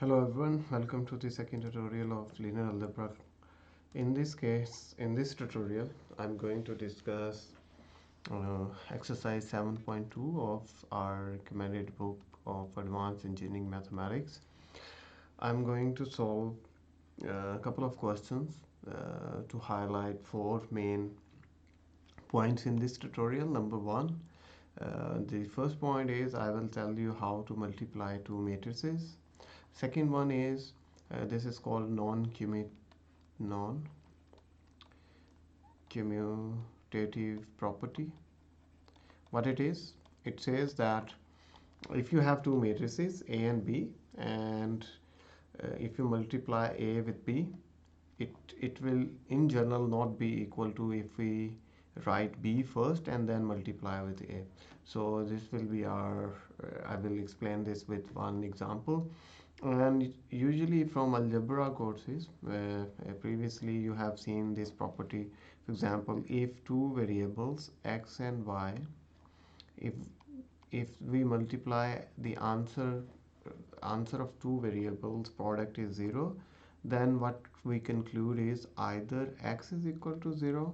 Hello everyone, welcome to the second tutorial of linear algebra. In this tutorial, I'm going to discuss exercise 7.2 of our recommended book of Advanced Engineering Mathematics. I'm going to solve a couple of questions to highlight four main points in this tutorial. Number one, the first point is I will tell you how to multiply two matrices. Second one is this is called non-commutative property. What it is, it says that if you have two matrices A and B, and if you multiply A with B, it will in general not be equal to if we write B first and then multiply with A. So this will be our I will explain this with one example. And usually from algebra courses, previously you have seen this property. For example, if two variables x and y, if we multiply the answer of two variables product is 0, then what we conclude is either x is equal to 0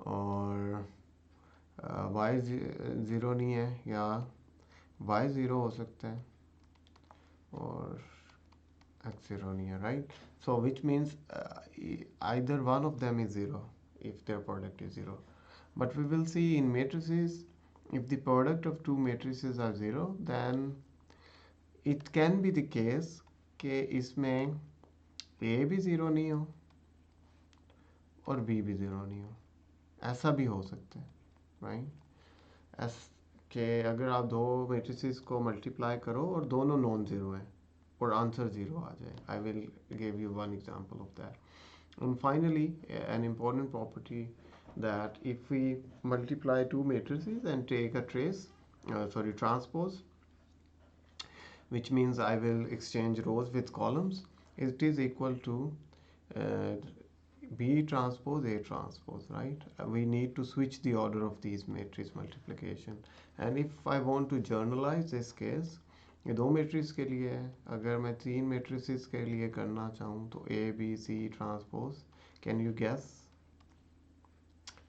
और y 0 नहीं है, या y 0 हो सकता है और x 0 नहीं है, right? So which means either one of them is 0 if their product is 0. But we will see in matrices, if the product of two matrices are 0, then it can be the case कि इसमें A भी 0 नहीं हो और B भी 0 नहीं हो. ऐसा भी हो सकता है, राइट? के अगर आप दो मेट्रिसेस को मल्टीप्लाई करो और दोनों नॉन ज़ीरो हैं और आंसर 0 आ जाए. I will give you one example of that. And finally, an important property that if we multiply two matrices and take a transpose, which means I will exchange rows with columns, it is equal to uh, B transpose A transpose, right? We need to switch the order of these matrix multiplication. And if I want to generalize this case, ये दो matrix के लिए है, अगर मैं तीन matrices के लिए करना चाहूँ तो A B C transpose, can you guess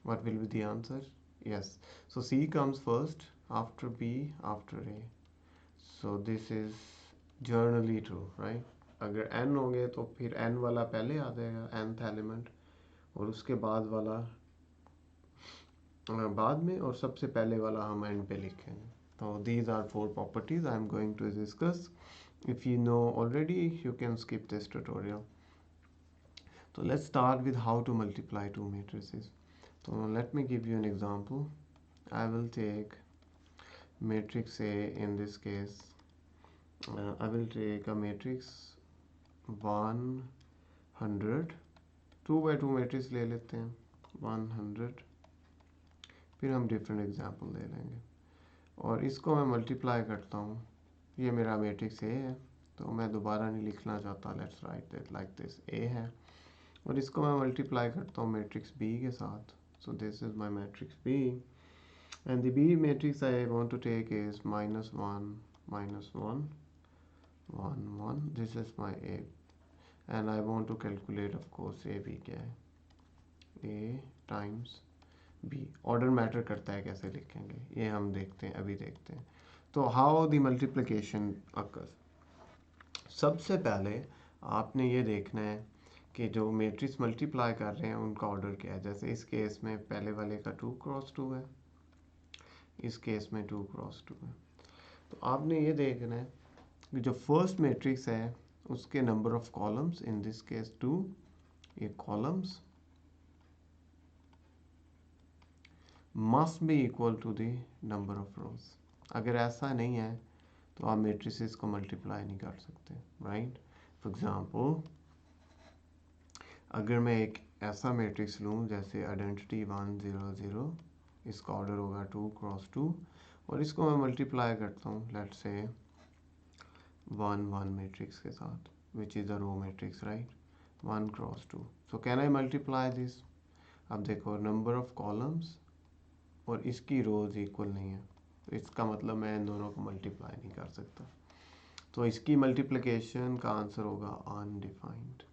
what will be the answer? Yes, so C comes first, after B, after A. So this is generally true, right? अगर n होंगे तो फिर n वाला पहले आ जाएगा, nth एलिमेंट, और उसके बाद वाला बाद में, और सबसे पहले वाला हम एंड पे लिखेंगे. तो these are four properties I am going to discuss. If you know already, you can skip this tutorial. So let's start with how to multiply two matrices. So let me give you an example. I will take matrix A. In this case, I will take a matrix 100. 2 by 2 matrix ले लेते हैं, 100. फिर हम different example ले लेंगे और इसको मैं मल्टीप्लाई करता हूँ. ये मेरा मैट्रिक्स ए है, तो मैं दोबारा नहीं लिखना चाहता. Let's write it like this. A है और इसको मैं मल्टीप्लाई करता हूँ मैट्रिक्स बी के साथ. So this is my matrix B, and the B matrix I want to take is -1 -1 1 1. This is my A, and I want to calculate of course A B क्या है. A times B. Order matter करता है कैसे लिखेंगे, ये हम देखते हैं, अभी देखते हैं. तो हाउ द मल्टीप्लिकेशन अकर्स. सबसे पहले आपने ये देखना है कि जो मैट्रिक्स मल्टीप्लाई कर रहे हैं उनका ऑर्डर क्या है. जैसे इस केस में पहले वाले का 2 क्रॉस 2 है, इस केस में 2 क्रॉस 2 है. तो आपने ये देखना है कि जो फर्स्ट मैट्रिक्स है उसके number of columns, in this case 2, ये columns must be equal to the number of rows. अगर ऐसा नहीं है तो आप मेट्रिसेस को मल्टीप्लाई नहीं कर सकते, राइट? फॉर एग्जांपल, अगर मैं एक ऐसा मैट्रिक्स लूँ जैसे आइडेंटिटी 1 0 0, इसका ऑर्डर होगा 2 क्रॉस 2, और इसको मैं मल्टीप्लाई करता हूँ लेट्स से 1 1 मैट्रिक्स के साथ, which is a row matrix, right? 1 cross 2. So can I multiply this? अब देखो, नंबर ऑफ कॉलम्स और इसकी रोज इक्वल नहीं है, तो इसका मतलब मैं इन दोनों को मल्टीप्लाई नहीं कर सकता. तो इसकी मल्टीप्लिकेशन का आंसर होगा अनडिफाइंड,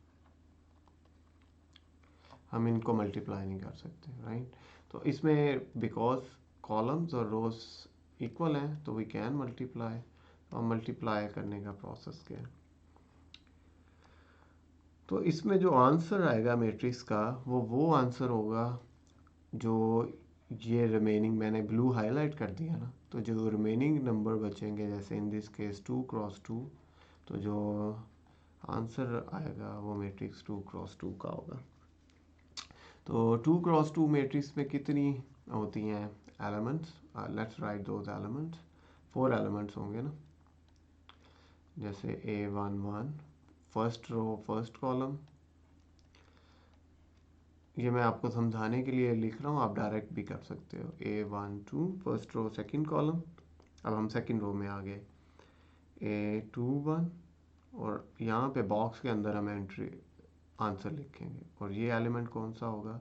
हम इनको मल्टीप्लाई नहीं कर सकते, राइट। तो इसमें बिकॉज कॉलम्स और रोज इक्वल हैं तो वी कैन मल्टीप्लाई। तो हम मल्टीप्लाई करने का प्रोसेस क्या है, तो इसमें जो आंसर आएगा मैट्रिक्स का वो आंसर होगा जो ये रिमेनिंग मैंने ब्लू हाईलाइट कर दिया ना, तो जो रिमेनिंग नंबर बचेंगे जैसे इन दिस केस 2 क्रॉस 2, तो जो आंसर आएगा वो मैट्रिक्स 2 क्रॉस 2 का होगा। तो 2 क्रॉस 2 मैट्रिक्स में कितनी होती हैं elements, let's write those elements, 4 elements होंगे ना, जैसे A11 first row first column, ये मैं आपको समझाने के लिए लिख रहा हूँ, आप डायरेक्ट भी कर सकते हो। A12 first row second column, अब हम सेकंड रो में आ गए, A21 और यहाँ पे बॉक्स के अंदर हम एंट्री आंसर लिखेंगे और ये एलिमेंट कौन सा होगा,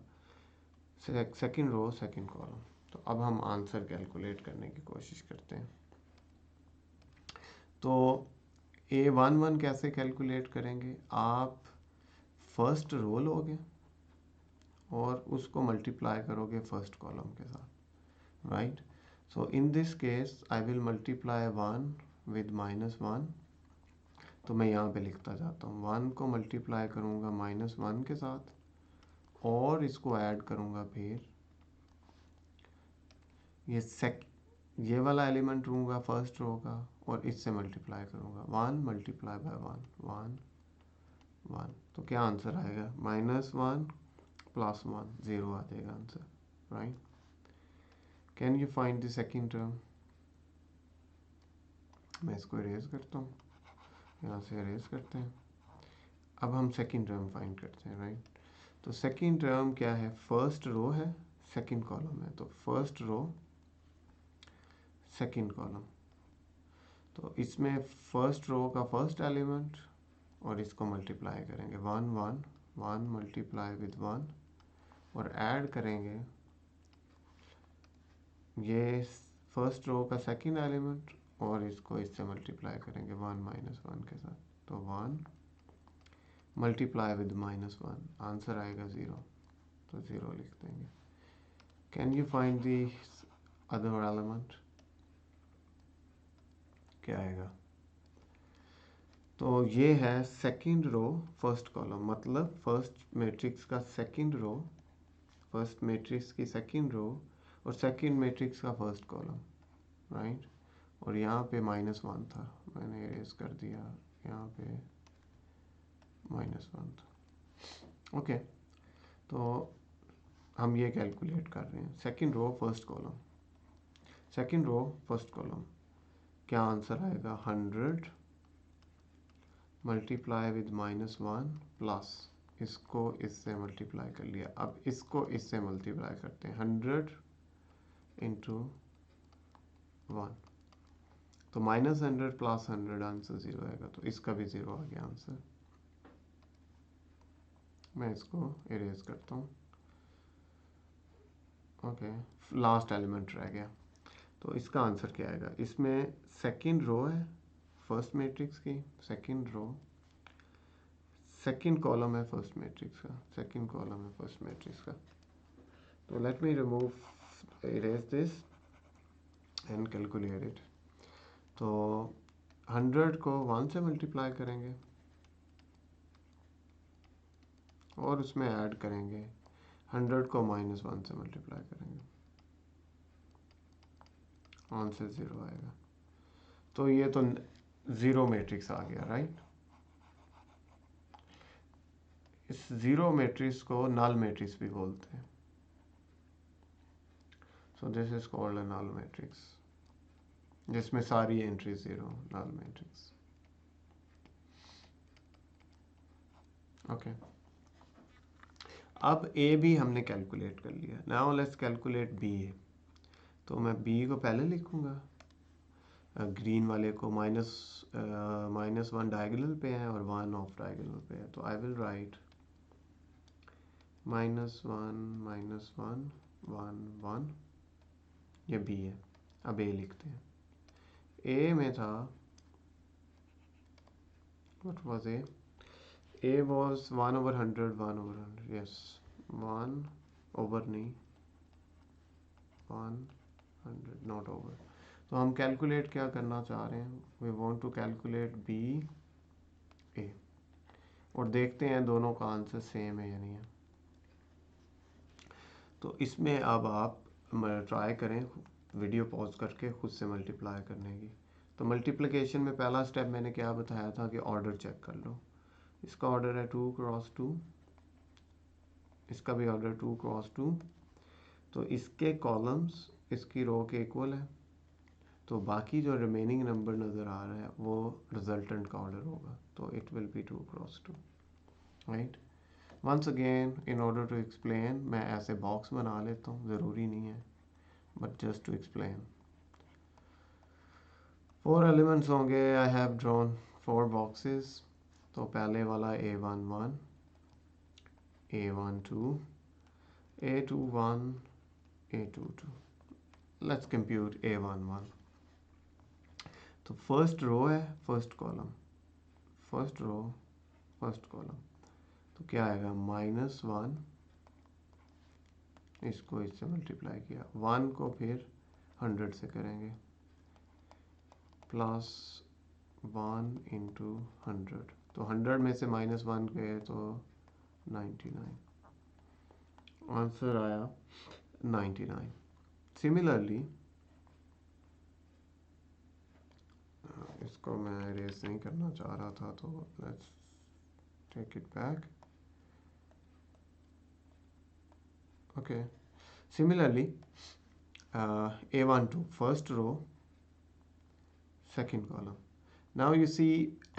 सेकंड रो सेकंड कॉलम। तो अब हम आंसर कैलकुलेट करने की कोशिश करते हैं। तो A11 कैसे कैलकुलेट करेंगे, आप फर्स्ट रो लोगे और उसको मल्टीप्लाई करोगे फर्स्ट कॉलम के साथ, right. So in this case I will multiply 1 with -1, तो मैं यहाँ पे लिखता जाता हूँ 1 को मल्टीप्लाई करूँगा -1 के साथ और इसको ऐड करूँगा फिर ये वाला एलिमेंट लूँगा फर्स्ट रो का और इससे मल्टीप्लाई करूँगा 1 मल्टीप्लाई बाय 1 1, तो क्या आंसर आएगा, -1 + 1 0 आ जाएगा answer, right. Can you find the second term, मैं इसको इरेज करता हूँ, यहाँ से इरेज करते हैं। अब हम सेकेंड टर्म फाइंड करते हैं, राइट। तो सेकेंड टर्म क्या है, फर्स्ट रो है सेकेंड कॉलम है, तो फर्स्ट रो सेकेंड कॉलम, तो इसमें फर्स्ट रो का फर्स्ट एलिमेंट और इसको मल्टीप्लाई करेंगे 1 1 1 मल्टीप्लाई विद 1 और ऐड करेंगे ये फर्स्ट रो का सेकंड एलिमेंट और इसको इससे मल्टीप्लाई करेंगे 1 -1 के साथ, तो 1 मल्टीप्लाई विद -1, आंसर आएगा 0, तो 0 लिख देंगे। Can you find the other element, क्या आएगा, तो ये है सेकंड रो फर्स्ट कॉलम, मतलब फर्स्ट मैट्रिक्स का सेकंड रो, फर्स्ट मैट्रिक्स की सेकंड रो और सेकंड मैट्रिक्स का फर्स्ट कॉलम, राइट। और यहाँ पे -1 था, मैंने इरेज कर दिया, यहाँ पे -1 था, ओके। तो हम ये कैलकुलेट कर रहे हैं second row first column, second row first column, क्या आंसर आएगा 100 मल्टीप्लाई विद -1 प्लस इसको इससे मल्टीप्लाई कर लिया, अब इसको इससे मल्टीप्लाई करते हैं 100 इंटू 1, तो -100 + 100 आंसर 0 आएगा, तो इसका भी 0 आ गया आंसर। मैं इसको इरेज करता हूँ, ओके। लास्ट एलिमेंट रह गया, तो इसका आंसर क्या आएगा, इसमें सेकंड रो है फर्स्ट मैट्रिक्स की, सेकंड रो सेकंड कॉलम है फर्स्ट मैट्रिक्स का, सेकंड कॉलम है फर्स्ट मैट्रिक्स का। तो let me remove erase this and calculate it. तो 100 को 1 से मल्टीप्लाई करेंगे और उसमें ऐड करेंगे 100 को -1 से मल्टीप्लाई करेंगे, आंसर 0 आएगा। तो ये तो 0 मैट्रिक्स आ गया, राइट। इस 0 मैट्रिक्स को नल मैट्रिक्स भी बोलते हैं, so this is called a null matrix, जिसमें सारी एंट्री 0, नल मैट्रिक्स, ओके। अब ए भी हमने कैलकुलेट कर लिया, नाउ लेट्स कैलकुलेट बी। तो मैं बी को पहले लिखूंगा, ग्रीन वाले को -1 डायगोनल पे है और 1 ऑफ डायगोनल पे है, तो आई विल राइट -1 -1 1 1, ये बी है। अब ए लिखते हैं, ए में था what was A? A was 1/100, 1/100, yes, 1/, नहीं, 100, not over. तो हम कैलकुलेट क्या करना चाह रहे हैं? We want to calculate B A, और देखते हैं दोनों का आंसर सेम है या नहीं है। तो इसमें अब आप ट्राई करें वीडियो पॉज करके खुद से मल्टीप्लाई करने की। तो मल्टीप्लिकेशन में पहला स्टेप मैंने क्या बताया था कि ऑर्डर चेक कर लो। इसका ऑर्डर है 2 क्रॉस 2, इसका भी ऑर्डर 2 क्रॉस 2, तो इसके कॉलम्स इसकी रो के इक्वल है, तो बाकी जो रिमेनिंग नंबर नज़र आ रहा है वो रिजल्टेंट का ऑर्डर होगा, तो it will be 2 cross 2, right. Once again in order to explain मैं ऐसे बॉक्स बना लेता हूँ, ज़रूरी नहीं है, but just to explain. 4 elements होंगे, आई हैव ड्रॉन 4 बॉक्सेस। तो पहले वाला A11, A12, A21, A22। Let's compute A11। तो फर्स्ट रो है, first column, first row first column, तो क्या आएगा -1, इसको इससे मल्टीप्लाई किया, 1 को फिर 100 से करेंगे, +1 × 100, तो 100 में से -1 गए तो 99, आंसर आया 99। सिमिलरली इसको मैं इरेज नहीं करना चाह रहा था, तो let's take it back. Okay, similarly A12 first row second column, now you see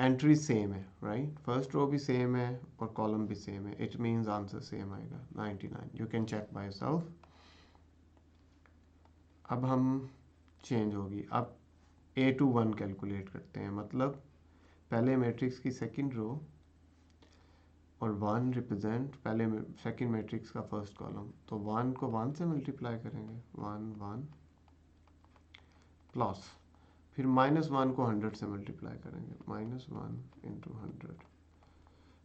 entry same है, राइट, फर्स्ट रो भी सेम है और कॉलम भी सेम है, इट मीन्स आंसर सेम आएगा 99। You can check by yourself. अब हम change होगी, अब A21 कैलकुलेट करते हैं, मतलब पहले मैट्रिक्स की सेकंड रो और 1 रिप्रेजेंट पहले सेकंड मैट्रिक्स का फर्स्ट कॉलम, तो 1 को 1 से मल्टीप्लाई करेंगे, 1 1 प्लस फिर -1 को 100 से मल्टीप्लाई करेंगे, -1 × 100,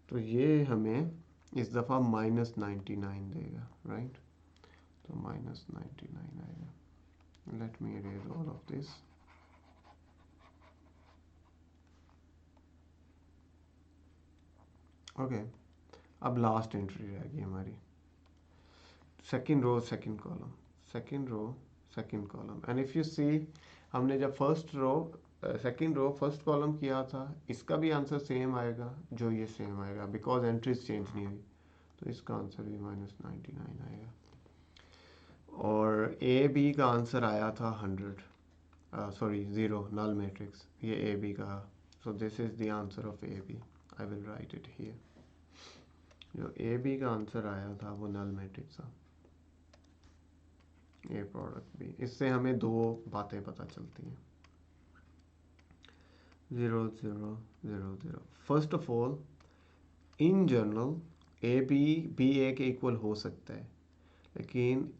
तो ये हमें इस दफ़ा -99 देगा, राइट, तो -99 आएगा। Let me erase all of this. Okay, अब लास्ट एंट्री रहेगी हमारी, second row second column, second row second column, and if you see हमने जब first row second row first column किया था, इसका भी आंसर सेम आएगा जो ये सेम आएगा, बिकॉज एंट्रीज चेंज नहीं हुई, तो इसका आंसर भी -99 आएगा। और ए बी का आंसर आया था 100, सॉरी 0, नल मैट्रिक्स, ये ए बी का, so this is the answer of A B, I will write it here. जो ए बी का आंसर आया था वो नल मैट्रिक्स था, ए प्रोडक्ट भी। इससे हमें दो बातें पता चलती हैं, 0 0 0 0। First of all, in general A B A के इक्वल हो सकता है, लेकिन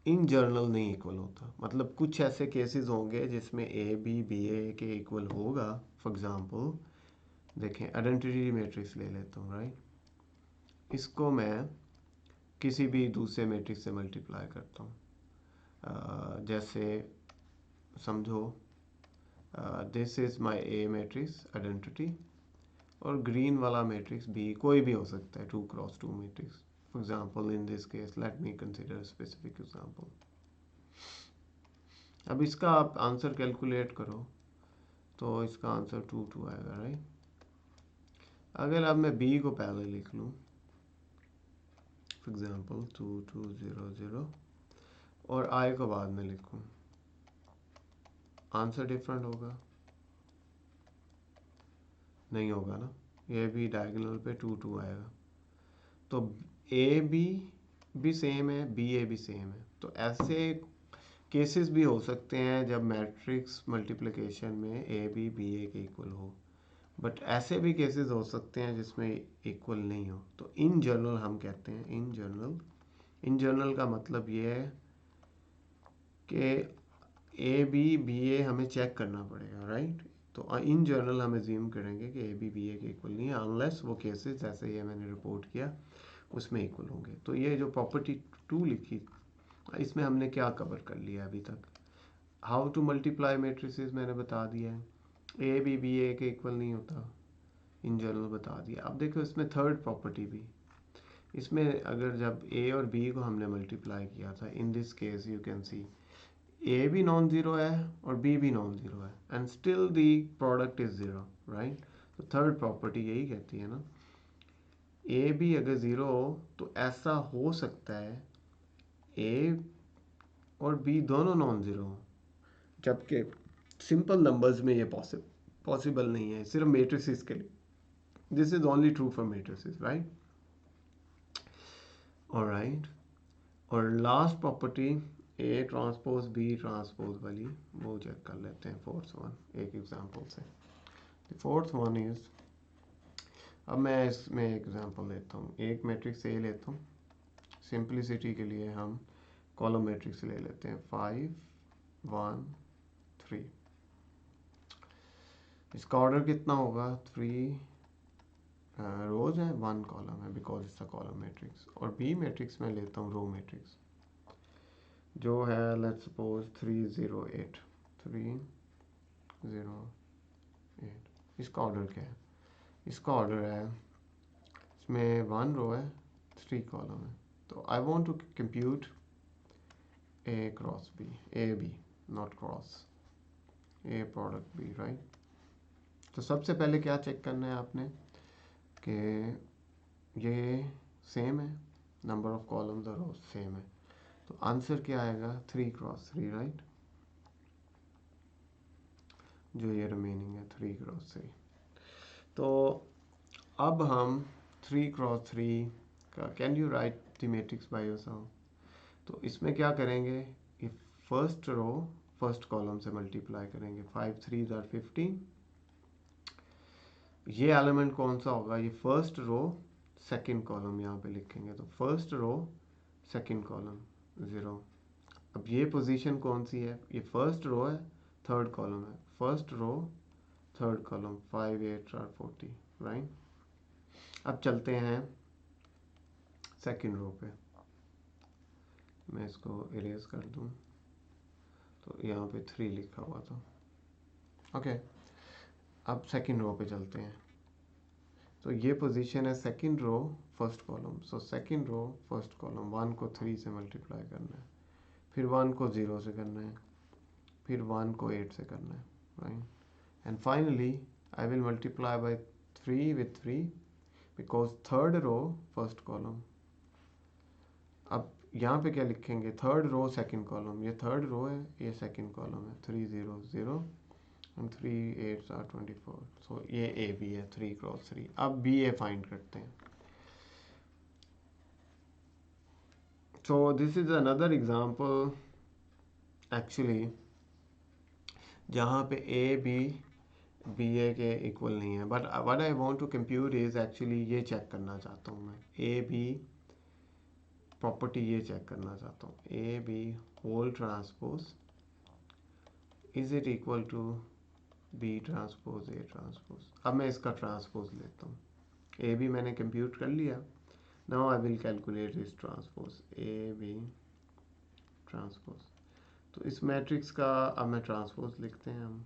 इन जनरल नहीं इक्वल होता, मतलब कुछ ऐसे केसेस होंगे जिसमें ए बी ए के इक्वल होगा। फॉर एग्जांपल देखें, आइडेंटिटी मैट्रिक्स ले लेता हूँ, राइट, इसको मैं किसी भी दूसरे मैट्रिक्स से मल्टीप्लाई करता हूँ, जैसे समझो this is my A matrix identity, और ग्रीन वाला मैट्रिक्स बी कोई भी हो सकता है, 2 cross 2 matrix. For example, in this case, let me consider a specific example. अब इसका आप आंसर कैलकुलेट करो तो इसका आंसर 2 2 आएगा, राइट। अगर अब मैं b को पहले लिख लूँ, फॉर एग्जांपल 2 2 0 0, और i को बाद में लिखूँ, आंसर डिफरेंट होगा? नहीं होगा ना, ये भी डायगोनल पे 2 2 आएगा, तो ए बी भी सेम है, बी ए भी सेम है। तो ऐसे केसेस भी हो सकते हैं जब मैट्रिक्स मल्टीप्लिकेशन में ए बी ए के इक्वल हो, बट ऐसे भी केसेस हो सकते हैं जिसमें इक्वल नहीं हो। तो इन जनरल हम कहते हैं, इन जनरल का मतलब ये है कि ए बी ए हमें चेक करना पड़ेगा, राइट। तो इन जनरल हम एज्यूम करेंगे कि ए बी बी ए के इक्वल नहीं है, अनलेस वो केसेस जैसे ये मैंने रिपोर्ट किया उसमें इक्वल होंगे। तो ये जो प्रॉपर्टी 2 लिखी, इसमें हमने क्या कवर कर लिया अभी तक? हाउ टू मल्टीप्लाई मैट्रिसेस मैंने बता दिया है, ए बी बी ए के इक्वल नहीं होता, इन जनरल बता दिया। अब देखो इसमें थर्ड प्रॉपर्टी भी, इसमें अगर जब ए और बी को हमने मल्टीप्लाई किया था, in this case you can see A भी नॉन ज़ीरो है और बी भी नॉन ज़ीरो है and still the product is zero, right. तो थर्ड प्रॉपर्टी यही कहती है ना, ए बी अगर ज़ीरो हो तो ऐसा हो सकता है ए और बी दोनों नॉन ज़ीरो हो, जबकि सिंपल नंबर्स में ये पॉसिबल नहीं है, सिर्फ मैट्रिसेस के लिए। This is only true for matrices, right. Alright, और last property A transpose B transpose वाली, वो चेक कर लेते हैं फोर्थ वन एक एग्जांपल से। द फोर्थ वन इज, अब मैं इसमें एग्जांपल लेता हूँ, एक मैट्रिक्स ए लेता हूँ, सिंपलिसिटी के लिए हम कॉलम मैट्रिक्स ले लेते हैं 5 1 3। इसका ऑर्डर कितना होगा? 3 रोज है, 1 कॉलम है, because it's a column matrix. और बी मैट्रिक्स में लेता हूँ रो मैट्रिक्स, जो है लेट्स सपोज 308 308। इसका ऑर्डर क्या है? इसका ऑर्डर है, इसमें 1 रो है, 3 कॉलम है। तो I want to compute A cross B, A B not cross, A product B, right. तो सबसे पहले क्या चेक करना है आपने कि ये सेम है, नंबर ऑफ कॉलम्स और रोज सेम है। तो आंसर क्या आएगा? 3 क्रॉस 3, राइट। जो ये रिमेनिंग है 3 क्रॉस 3। तो अब हम 3 क्रॉस 3 का, can you right the matrix by yourself? तो इसमें क्या करेंगे, ये फर्स्ट रो फर्स्ट कॉलम से मल्टीप्लाई करेंगे, 5 3 आर 15। ये एलिमेंट कौन सा होगा? ये फर्स्ट रो सेकंड कॉलम यहाँ पे लिखेंगे, तो फर्स्ट रो सेकंड कॉलम 0। अब ये पोजीशन कौन सी है? ये फर्स्ट रो है, थर्ड कॉलम है, first row third column, 5 8 are 40, right. अब चलते हैं सेकंड रो पे, मैं इसको इरेज कर दूं, तो यहाँ पे 3 लिखा हुआ था, ओके। अब सेकंड रो पे चलते हैं, तो ये पोजीशन है second row first column, so second row first column, 1 को 3 से मल्टीप्लाई करना है, फिर 1 को 0 से करना है, फिर 1 को 8 से करना है, right. And finally I will multiply by 3 with 3 because third row first column. अब यहाँ पे क्या लिखेंगे? थर्ड रो सेकंड कॉलम, ये थर्ड रो है, ये सेकंड कॉलम है, 3 0 0 एंड 3 8 आर 24। सो ये ए बी है 3 क्रॉस 3। अब बी ए फाइंड करते हैं। So this is another example actually जहाँ पे ए बी बी ए के इक्वल नहीं है, but what I want to compute is actually ये चेक करना चाहता हूँ मैं, ए बी प्रॉपर्टी ये चेक करना चाहता हूँ, A B whole transpose is it equal to B transpose A transpose. अब मैं इसका ट्रांसपोज लेता हूँ, ए बी मैंने कंप्यूट कर लिया, now I will calculate this transpose, A B transpose. तो इस मैट्रिक्स का अब मैं ट्रांसपोज लिखते हैं हम,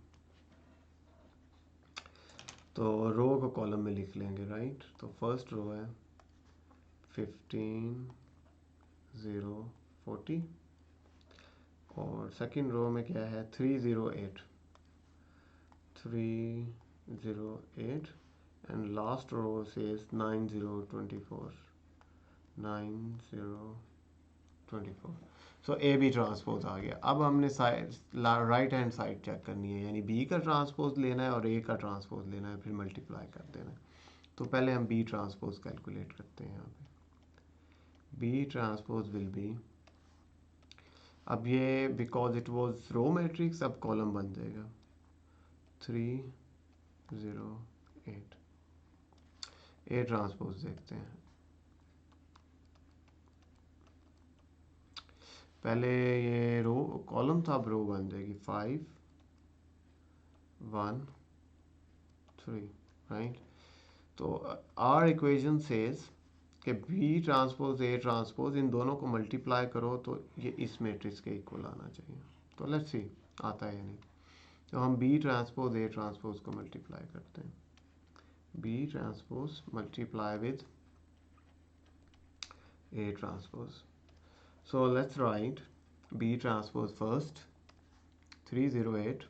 तो रो को कॉलम में लिख लेंगे, राइट। तो फर्स्ट रो है 15 0 40 और सेकंड रो में क्या है 308 and last row says 9024 9024। So A B transpose आ गया। अब हमने side right hand side check करनी है, यानी बी का ट्रांसपोज लेना है और ए का ट्रांसपोज लेना है, फिर मल्टीप्लाई कर देना है। तो पहले हम बी ट्रांसपोज कैलकुलेट करते हैं यहाँ पे, बी ट्रांसपोज विल बी, अब ये because it was row matrix अब कॉलम बन जाएगा 308। ए ट्रांसपोज देखते हैं, पहले ये रो कॉलम था, अब रो बन जाएगी 5 1 3, right? तो आर इक्वेशन सेज कि बी ट्रांसपोज ए ट्रांसपोज इन दोनों को मल्टीप्लाई करो तो ये इस मैट्रिक्स के इक्वल आना चाहिए। तो लेट्स सी आता है या नहीं। तो हम बी ट्रांसपोज ए ट्रांसपोज को मल्टीप्लाई करते हैं। B transpose multiply with A transpose. So let's write B transpose first, 308,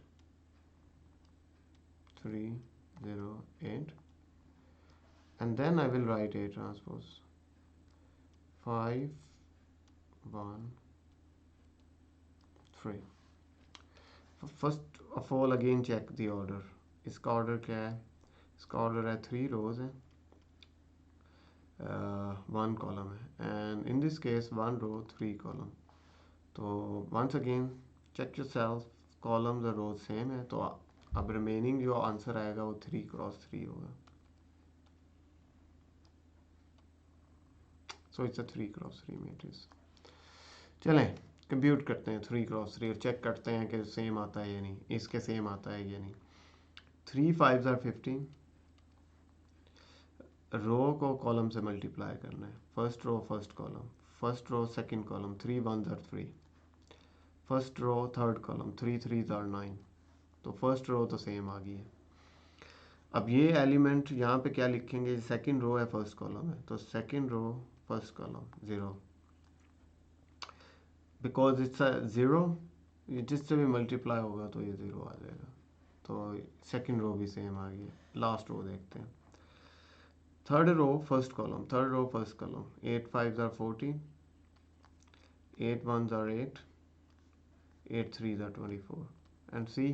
308, and then I will write A transpose, 5, 1, 3. First of all again check the order. इसका order क्या है? इसका order है 3 rows है, 1 column है, and in this case 1 row 3 column. तो once again check yourself, columns और rows same है, तो अब remaining जो आंसर आएगा वो 3 क्रॉस 3 होगा। So it's a 3 cross 3 matrix. चलें कंप्यूट करते हैं 3 क्रॉस 3 और चेक करते हैं कि सेम आता है या नहीं, इसके सेम आता है या नहीं। 3 5s are 15, रो को कॉलम से मल्टीप्लाई करना है। First row first column, first row second column, 3 1s are 3, first row third column, 3 3s are 9। तो फर्स्ट रो तो सेम आ गई है। अब ये एलिमेंट यहाँ पे क्या लिखेंगे, सेकंड रो है फर्स्ट कॉलम है, तो second row first column 0, because it's a 0, जिससे भी मल्टीप्लाई होगा तो ये 0 आ जाएगा। तो सेकंड रो भी सेम आ गई है। लास्ट रो देखते हैं। Third row first column, third row first column, 8 5s are 14, 8 1s are 8, 8 3s are 24, and see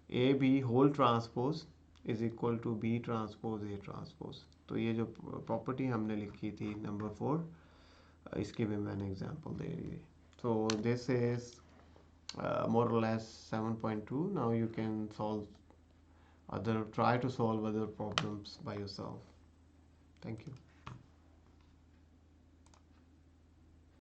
A B whole transpose is equal to B transpose A transpose. तो ये जो property हमने लिखी थी नंबर 4, इसकी भी मैंने एग्जांपल दे दी थी। So this is more or less 7.2. Now you can try to solve other problems by yourself. Thank you.